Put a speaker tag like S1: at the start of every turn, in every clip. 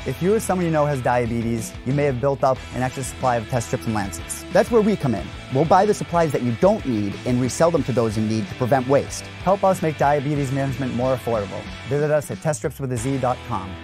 S1: If you or someone you know has diabetes, you may have built up an extra supply of test strips and lancets. That's where we come in. We'll buy the supplies that you don't need and resell them to those in need to prevent waste. Help us make diabetes management more affordable. Visit us at teststripswithaz.com.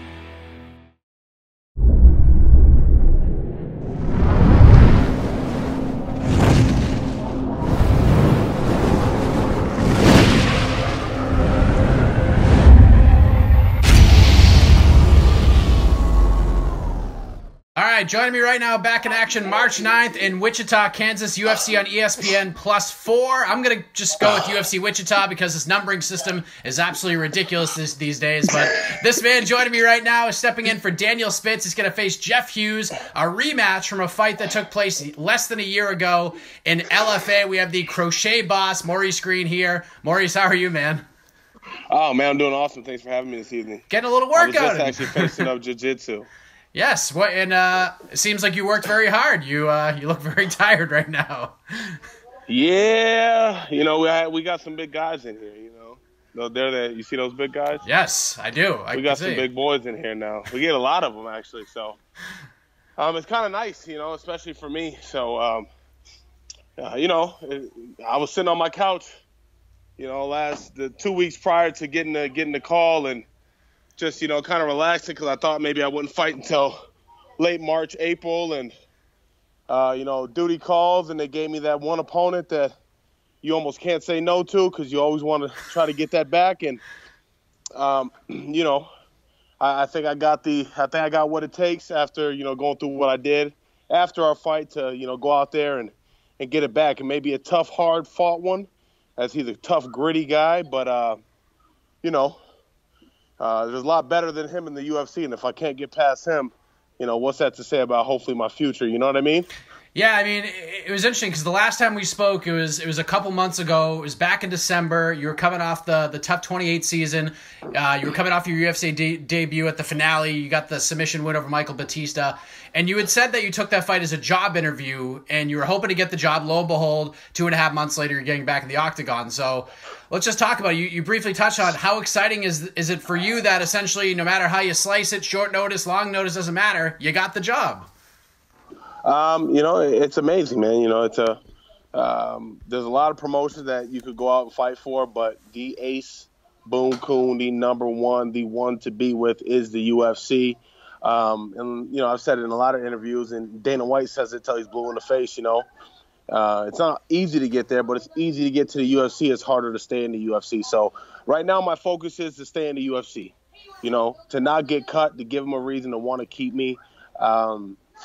S2: All right, joining me right now, back in action, March 9th in Wichita, Kansas, UFC on ESPN +4. I'm going to just go with UFC Wichita because this numbering system is absolutely ridiculous these days. But this man joining me right now is stepping in for Daniel Spitz. He's going to face Jeff Hughes, a rematch from a fight that took place less than a year ago in LFA. We have the Crochet Boss, Maurice Greene here. Maurice, how are you, man?
S3: Oh, man, I'm doing awesome. Thanks for having me this evening.
S2: Getting a little workout.
S3: I was just actually finishing up jiu-jitsu.
S2: Yes, and it seems like you worked very hard. You look very tired right now.
S3: Yeah, we got some big guys in here. You see those big guys?
S2: Yes, I do.
S3: We got some big boys in here now. We get a lot of them actually. So, it's kind of nice, especially for me. So, I was sitting on my couch, the 2 weeks prior to getting the call and just, kind of relaxing because I thought maybe I wouldn't fight until late March, April. And, duty calls, and they gave me that one opponent that you almost can't say no to because you always want to try to get that back. And, I think I got what it takes after, going through what I did after our fight to, go out there and get it back. And maybe a tough, hard-fought one, as he's a tough, gritty guy. But, there's a lot better than him in the UFC, and if I can't get past him, what's that to say about hopefully my future? You know what I mean?
S2: Yeah, I mean, it was interesting because the last time we spoke, it was a couple months ago. It was back in December. You were coming off the tough 28 season. You were coming off your UFC debut at the finale. You got the submission win over Michael Batista. And you had said that you took that fight as a job interview, and you were hoping to get the job. Lo and behold, 2.5 months later, you're getting back in the octagon. So let's just talk about it. You briefly touched on how exciting is it for you that essentially, no matter how you slice it, short notice, long notice, doesn't matter, you got the job.
S3: It's amazing, man. There's a lot of promotions that you could go out and fight for, but the ace, Boom Coon, the number one, the one to be with is the UFC. I've said it in a lot of interviews, and Dana White says it till he's blue in the face, It's not easy to get there, but it's easy to get to the UFC. It's harder to stay in the UFC. So right now my focus is to stay in the UFC, to not get cut, to give them a reason to want to keep me.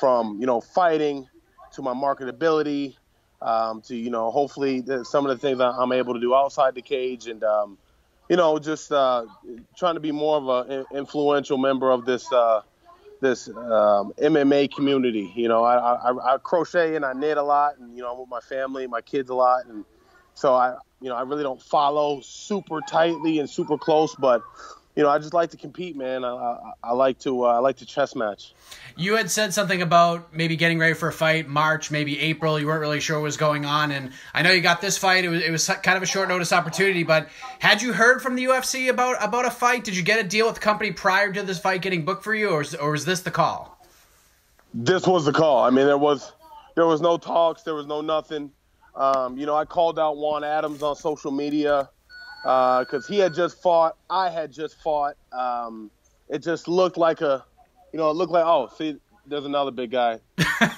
S3: From, fighting to my marketability, to, hopefully some of the things I'm able to do outside the cage and, just trying to be more of an influential member of this MMA community. I crochet and I knit a lot, and, I'm with my family, my kids a lot. And so I really don't follow super tightly and super close, but I just like to compete, man. I like to chess match.
S2: You had said something about maybe getting ready for a fight, March, maybe April. You weren't really sure what was going on, and I know you got this fight. It was kind of a short notice opportunity, but had you heard from the UFC about a fight? Did you get a deal with the company prior to this fight getting booked for you, or was this the call?
S3: This was the call. I mean, there was no talks, there was no nothing. I called out Juan Adams on social media. Because he had just fought, I had just fought. It just looked like oh, see, there's another big guy.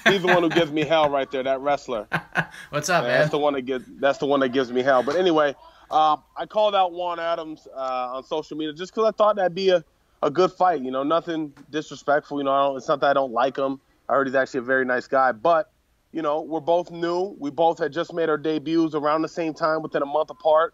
S3: He's the one who gives me hell right there, that wrestler.
S2: What's up, man?
S3: That's the one that gives me hell. But anyway, I called out Juan Adams on social media just because I thought that'd be a good fight. Nothing disrespectful. It's not that I don't like him. I heard he's actually a very nice guy. But, we're both new. We both had just made our debuts around the same time, within a month apart.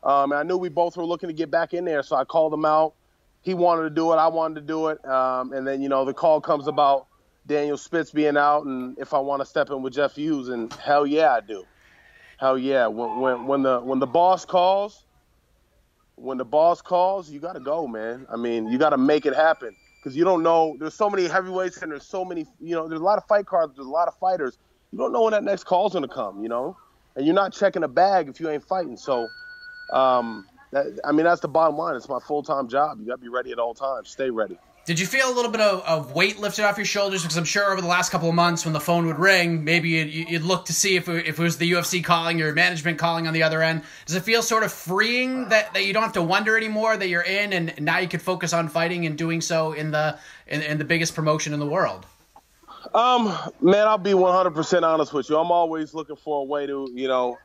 S3: And I knew we both were looking to get back in there, so I called him out. He wanted to do it. I wanted to do it. And then, the call comes about Daniel Spitz being out and if I want to step in with Jeff Hughes, and hell yeah, I do. Hell yeah. When the boss calls, you got to go, man. I mean, you got to make it happen because you don't know. There's so many heavyweights and there's so many, there's a lot of fight cards. There's a lot of fighters. You don't know when that next call is going to come, and you're not checking a bag if you ain't fighting. So, that's the bottom line. It's my full-time job. You got to be ready at all times. Stay ready.
S2: Did you feel a little bit of weight lifted off your shoulders? Because I'm sure over the last couple of months when the phone would ring, maybe you'd look to see if it was the UFC calling or management calling on the other end. Does it feel sort of freeing that you don't have to wonder anymore that you're in and now you could focus on fighting and doing so in the biggest promotion in the world?
S3: Man, I'll be 100% honest with you. I'm always looking for a way to,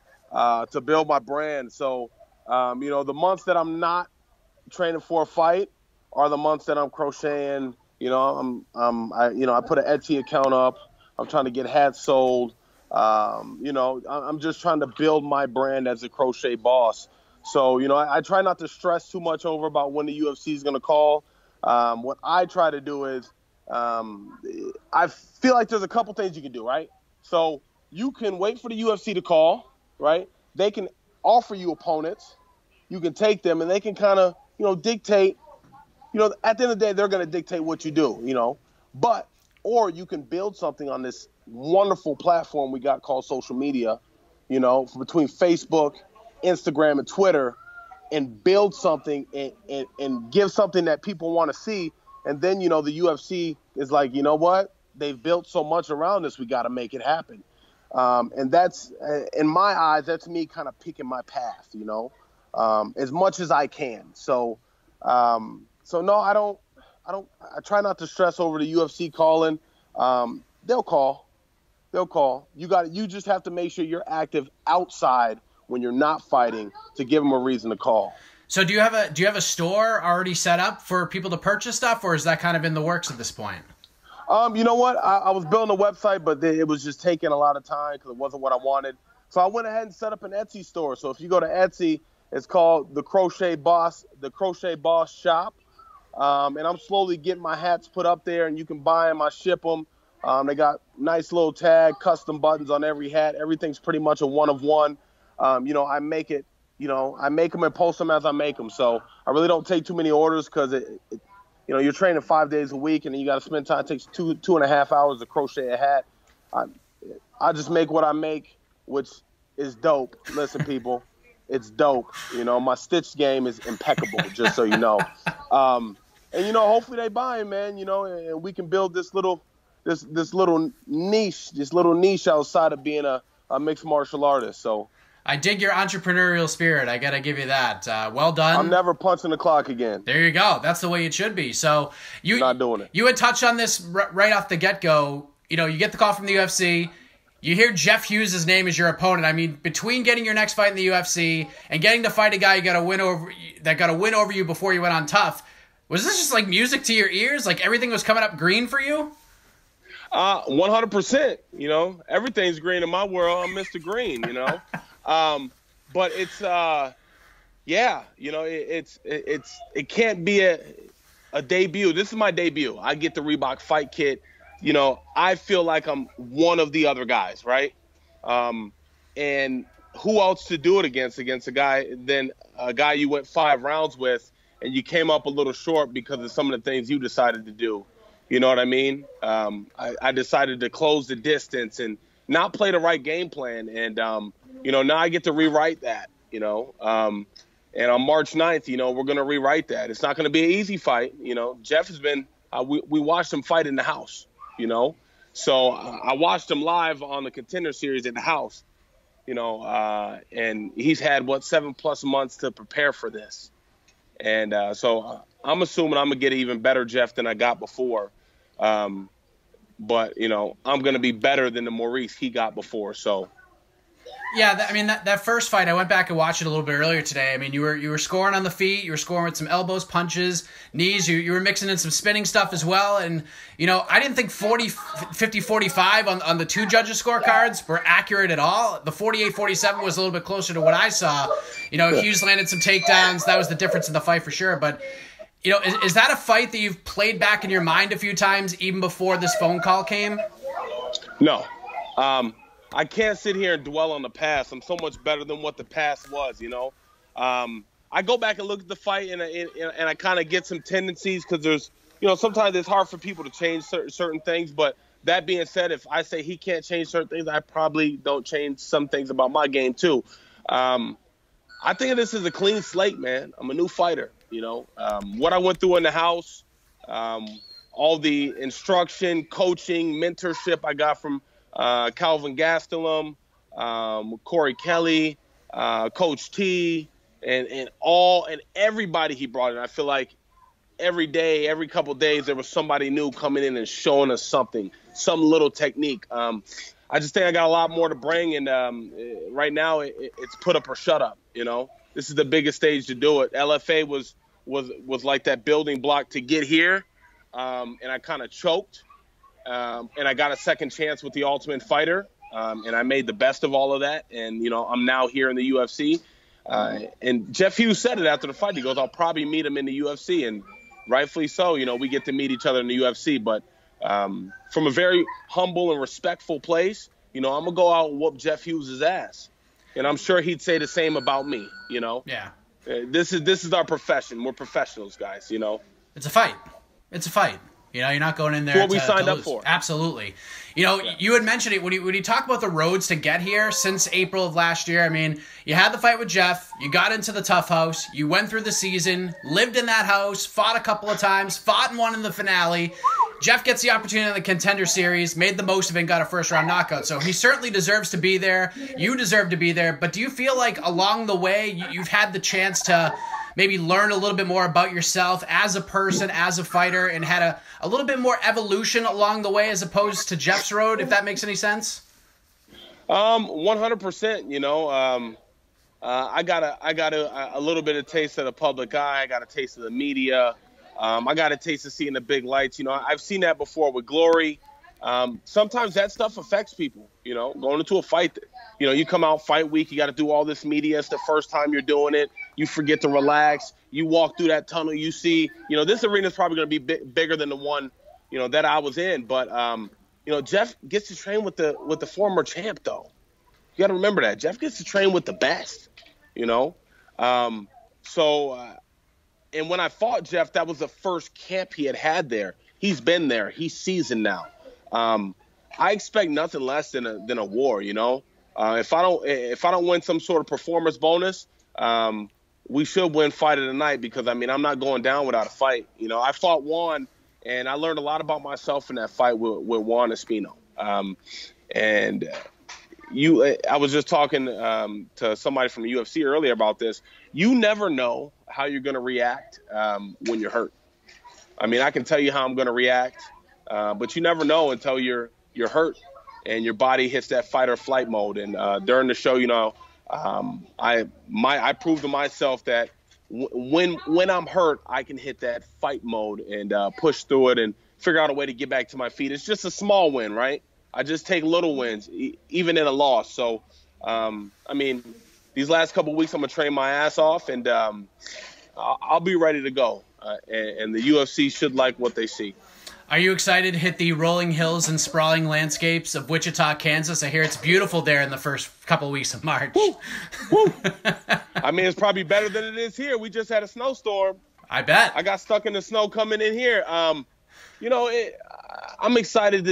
S3: to build my brand. So, the months that I'm not training for a fight are the months that I'm crocheting. I put an Etsy account up. I'm trying to get hats sold. I'm just trying to build my brand as a Crochet Boss. So, I try not to stress too much over about when the UFC is going to call. What I try to do is, I feel like there's a couple things you can do, right? So you can wait for the UFC to call, right? They can offer you opponents. You can take them and they can kind of, dictate. At the end of the day, they're going to dictate what you do, or you can build something on this wonderful platform we got called social media, between Facebook, Instagram, and Twitter, and build something and give something that people want to see. And then, the UFC is like, you know what? They've built so much around this, we got to make it happen. And that's, in my eyes, that's me kind of picking my path, as much as I can. So no, I try not to stress over the UFC calling. They'll call. You just have to make sure you're active outside when you're not fighting to give them a reason to call.
S2: So do you have a store already set up for people to purchase stuff, or is that kind of in the works at this point?
S3: You know what? I was building a website, but it was just taking a lot of time because it wasn't what I wanted. So I went ahead and set up an Etsy store. So if you go to Etsy, it's called the Crochet Boss shop. And I'm slowly getting my hats put up there, and you can buy them. I ship them. They got nice little tag, custom buttons on every hat. Everything's pretty much a one of one. I make it. I make them and post them as I make them. So I really don't take too many orders because you're training 5 days a week and then you got to spend time. It takes 2.5 hours to crochet a hat. I just make what I make, which is dope. Listen, people, it's dope. My stitch game is impeccable, just so you know. And hopefully they buy them, man. And we can build this little niche outside of being a mixed martial artist. So.
S2: I dig your entrepreneurial spirit. I got to give you that. Well done.
S3: I'm never punching the clock again.
S2: There you go. That's the way it should be. So you
S3: not doing it.
S2: You had touched on this right off the get-go. You get the call from the UFC. You hear Jeff Hughes' name as your opponent. I mean, between getting your next fight in the UFC and getting to fight a guy that got a win over you before you went on Tough, was this just like music to your ears? Like everything was coming up green for you?
S3: 100%. Everything's green in my world. I'm Mr. Green. But it's it can't be a debut. This is my debut. I get the Reebok fight kit. I feel like I'm one of the other guys, right? And who else to do it against a guy you went 5 rounds with and you came up a little short because of some of the things you decided to do. You know what I mean? I decided to close the distance and not play the right game plan. And, now I get to rewrite that, and on March 9th, we're going to rewrite that. It's not going to be an easy fight. Jeff has been, we watched him fight in the house, so I watched him live on the Contender Series in the house, and he's had 7+ months to prepare for this. And so I'm assuming I'm going to get an even better Jeff than I got before. But, I'm going to be better than the Maurice he got before. So,
S2: yeah, that first fight, I went back and watched it a little bit earlier today. I mean, you were scoring on the feet, you were scoring with some elbows, punches, knees, you were mixing in some spinning stuff as well. And, I didn't think 50-45 on the two judges' scorecards were accurate at all. The 48-47 was a little bit closer to what I saw. Hughes landed some takedowns. That was the difference in the fight for sure. But, is that a fight that you've played back in your mind a few times even before this phone call came?
S3: No. I can't sit here and dwell on the past. I'm so much better than what the past was, I go back and look at the fight and I kind of get some tendencies because there's, sometimes it's hard for people to change certain things. But that being said, if I say he can't change certain things, I probably don't change some things about my game too. I think of this as a clean slate, man. I'm a new fighter, What I went through in the house, all the instruction, coaching, mentorship I got from Calvin Gastelum, Corey Kelly, Coach T, and everybody he brought in. I feel like every day, every couple of days, there was somebody new coming in and showing us something, some little technique. I just think I got a lot more to bring, and right now it's put up or shut up. This is the biggest stage to do it. LFA was like that building block to get here, and I kind of choked, and I got a second chance with the Ultimate Fighter, and I made the best of all of that, and I'm now here in the UFC. And Jeff Hughes said it after the fight. He goes, "I'll probably meet him in the UFC," and rightfully so. We get to meet each other in the UFC, but from a very humble and respectful place, I'm going to go out and whoop Jeff Hughes' ass. And I'm sure he'd say the same about me,
S2: Yeah.
S3: This is our profession. We're professionals, guys,
S2: It's a fight. It's a fight. You're not going in there
S3: what we
S2: to
S3: signed up
S2: lose.
S3: for.
S2: Absolutely. You had mentioned it when you talk about the roads to get here since April of last year. I mean, you had the fight with Jeff. You got into the tough house. You went through the season, lived in that house, fought a couple of times, fought and won in the finale. Jeff gets the opportunity in the Contender Series, made the most of it, and got a first-round knockout. So he certainly deserves to be there. You deserve to be there. But do you feel like along the way you've had the chance to maybe learn a little bit more about yourself as a person, as a fighter, and had a little bit more evolution along the way as opposed to Jeff's road, if that makes any sense?
S3: 100%. I got a little bit of taste of the public eye. I got a taste of the media. I got a taste of seeing the big lights. I've seen that before with Glory. Sometimes that stuff affects people, going into a fight. You come out fight week, you got to do all this media. It's the first time you're doing it. You forget to relax. You walk through that tunnel. You see, this arena is probably going to be bigger than the one, that I was in. But, Jeff gets to train with the former champ, though. You got to remember that. Jeff gets to train with the best, and when I fought Jeff, that was the first camp he had there. He's been there. He's seasoned now. I expect nothing less than a war. If I don't win some sort of performance bonus, we should win fight of the night because I'm not going down without a fight. I fought Juan, and I learned a lot about myself in that fight with Juan Espino. I was just talking to somebody from the UFC earlier about this. You never know how you're going to react when you're hurt. I can tell you how I'm going to react, but you never know until you're hurt and your body hits that fight or flight mode. And during the show, I proved to myself that when I'm hurt, I can hit that fight mode and push through it and figure out a way to get back to my feet. It's just a small win, right? I just take little wins, even in a loss. So, these last couple of weeks, I'm going to train my ass off, and I'll be ready to go. And the UFC should like what they see.
S2: Are you excited to hit the rolling hills and sprawling landscapes of Wichita, Kansas? I hear it's beautiful there in the first couple of weeks of March.
S3: Woo! Woo! It's probably better than it is here. We just had a snowstorm.
S2: I bet.
S3: I got stuck in the snow coming in here. I'm excited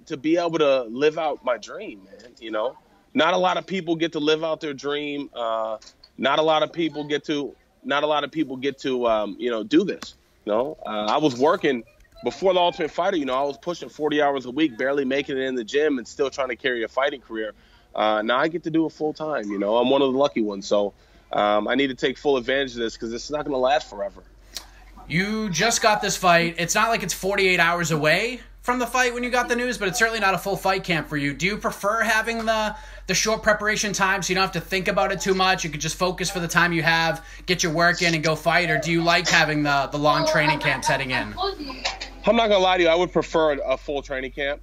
S3: to be able to live out my dream, man. Not a lot of people get to live out their dream. Not a lot of people get to do this. I was working before the Ultimate Fighter. I was pushing 40 hours a week, barely making it in the gym, and still trying to carry a fighting career. Now I get to do it full time. I'm one of the lucky ones. So I need to take full advantage of this because it's not going to last forever.
S2: You just got this fight. It's not like it's 48 hours away from the fight when you got the news, but it's certainly not a full fight camp for you. Do you prefer having the short preparation time so you don't have to think about it too much? You could just focus for the time you have, get your work in, and go fight? Or do you like having the long training camp setting in?
S3: I'm not going to lie to you. I would prefer a full training camp.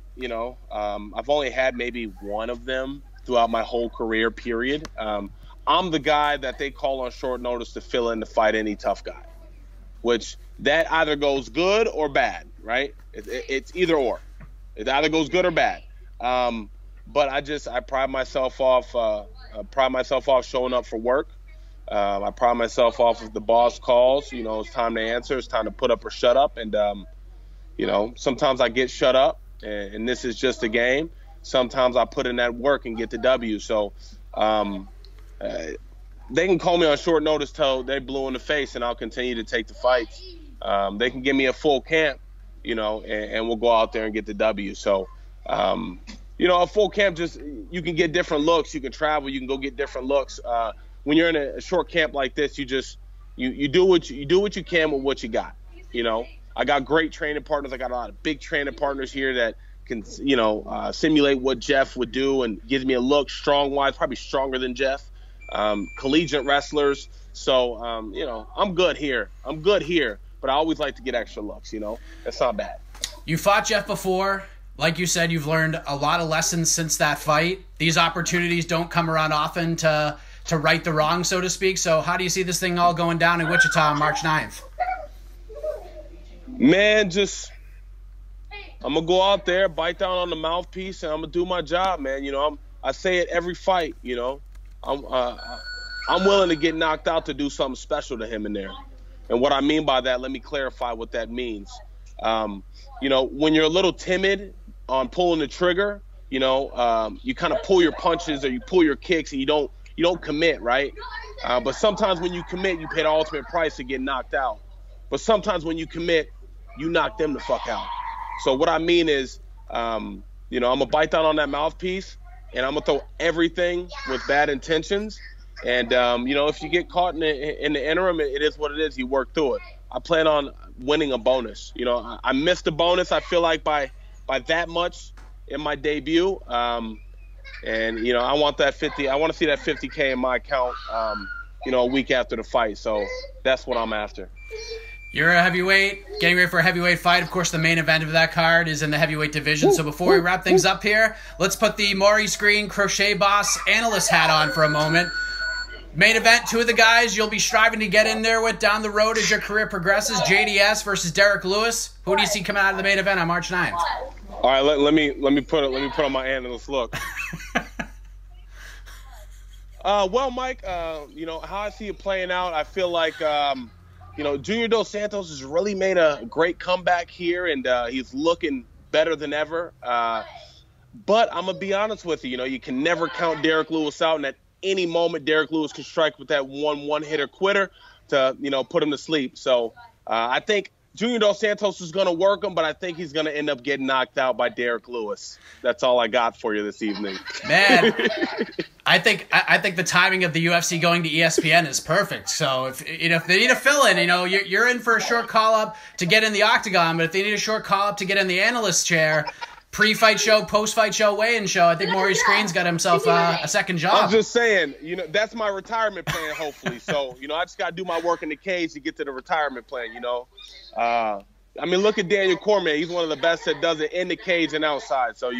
S3: I've only had maybe one of them throughout my whole career, period. I'm the guy that they call on short notice to fill in to fight any tough guy, which that either goes good or bad, right? It's either or. It either goes good or bad. But I pride myself off showing up for work. I pride myself off if the boss calls, it's time to answer. It's time to put up or shut up. And, sometimes I get shut up, and this is just a game. Sometimes I put in that work and get the W. So they can call me on short notice till they're blue in the face, and I'll continue to take the fights. they can give me a full camp, and we'll go out there and get the W. So, a full camp, just you can get different looks. You can travel. You can go get different looks. When you're in a short camp like this, you do what you can with what you got. I got great training partners. I got a lot of big training partners here that can, simulate what Jeff would do and gives me a look strong-wise, probably stronger than Jeff. Collegiate wrestlers. So, I'm good here. But I always like to get extra looks, That's not bad.
S2: You fought Jeff before. Like you said, you've learned a lot of lessons since that fight. These opportunities don't come around often to right the wrong, so to speak. So how do you see this thing all going down in Wichita on March 9th?
S3: Man, I'm going to go out there, bite down on the mouthpiece, and I'm going to do my job, man. I say it every fight, I'm willing to get knocked out to do something special to him in there. And what I mean by that, let me clarify what that means. When you're a little timid on pulling the trigger, you kind of pull your punches or you pull your kicks and you don't commit, right? But sometimes when you commit, you pay the ultimate price to get knocked out. But sometimes when you commit, you knock them the fuck out. So what I mean is, I'm going to bite down on that mouthpiece and I'm going to throw everything with bad intentions. And, if you get caught in the interim, it is what it is. You work through it. I plan on winning a bonus. I missed a bonus, I feel like, by that much in my debut. I want that 50. I want to see that 50K in my account, a week after the fight. So that's what I'm after.
S2: You're a heavyweight, getting ready for a heavyweight fight. Of course, the main event of that card is in the heavyweight division. So before we wrap things up here, let's put the Maurice Greene Crochet Boss analyst hat on for a moment. Main event, two of the guys you'll be striving to get in there with down the road as your career progresses, JDS versus Derek Lewis. Who do you see coming out of the main event on March 9th?
S3: All right, let me put on my analyst look. Well, Mike, how I see it playing out, I feel like Junior Dos Santos has really made a great comeback here, and he's looking better than ever. But I'm gonna be honest with you, you can never count Derek Lewis out, and at any moment Derek Lewis can strike with that one-hitter quitter to put him to sleep. So I think Junior Dos Santos is going to work him, but I think he's going to end up getting knocked out by Derek Lewis. That's all I got for you this evening.
S2: Man, I think the timing of the UFC going to ESPN is perfect. So if they need a fill-in, you're in for a short call-up to get in the octagon, but if they need a short call-up to get in the analyst chair, pre-fight show, post-fight show, weigh-in show, I think Maurice Greene's got himself a second job.
S3: I'm just saying, that's my retirement plan, hopefully. So, I just got to do my work in the cage to get to the retirement plan, look at Daniel Cormier. He's one of the best that does it in the cage and outside. So,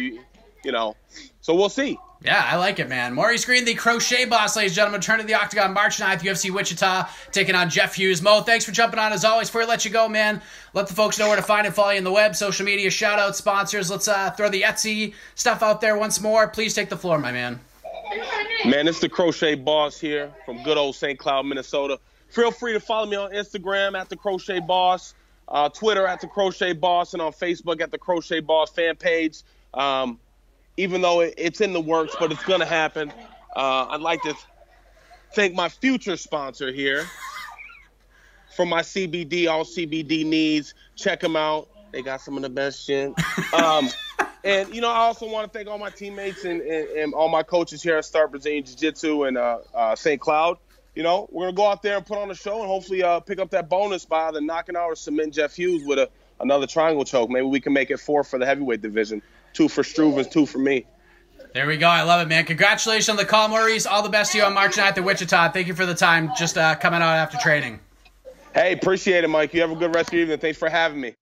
S3: so we'll see.
S2: Yeah, I like it, man. Maurice Greene, the Crochet Boss, ladies and gentlemen, return to the octagon March 9th, UFC Wichita, taking on Jeff Hughes. Mo, thanks for jumping on as always. Before we let you go, man, let the folks know where to find and follow you on the web, social media, shout-out, sponsors. Let's throw the Etsy stuff out there once more. Please take the floor, my man.
S3: Man, it's the Crochet Boss here from good old St. Cloud, Minnesota. Feel free to follow me on Instagram at the Crochet Boss, Twitter at the Crochet Boss, and on Facebook at the Crochet Boss fan page. Even though it's in the works, but it's going to happen. I'd like to thank my future sponsor here for my CBD, all CBD needs. Check them out. They got some of the best shit. And, I also want to thank all my teammates and all my coaches here at Start Brazilian Jiu-Jitsu and St. Cloud. We're going to go out there and put on a show and hopefully pick up that bonus by either knocking out or submitting Jeff Hughes with another triangle choke. Maybe we can make it 4 for the heavyweight division. 2 for Struve, 2 for me.
S2: There we go. I love it, man. Congratulations on the call, Maurice. All the best to you on March 9th at Wichita. Thank you for the time just coming out after training.
S3: Hey, appreciate it, Mike. You have a good rest of your evening. Thanks for having me.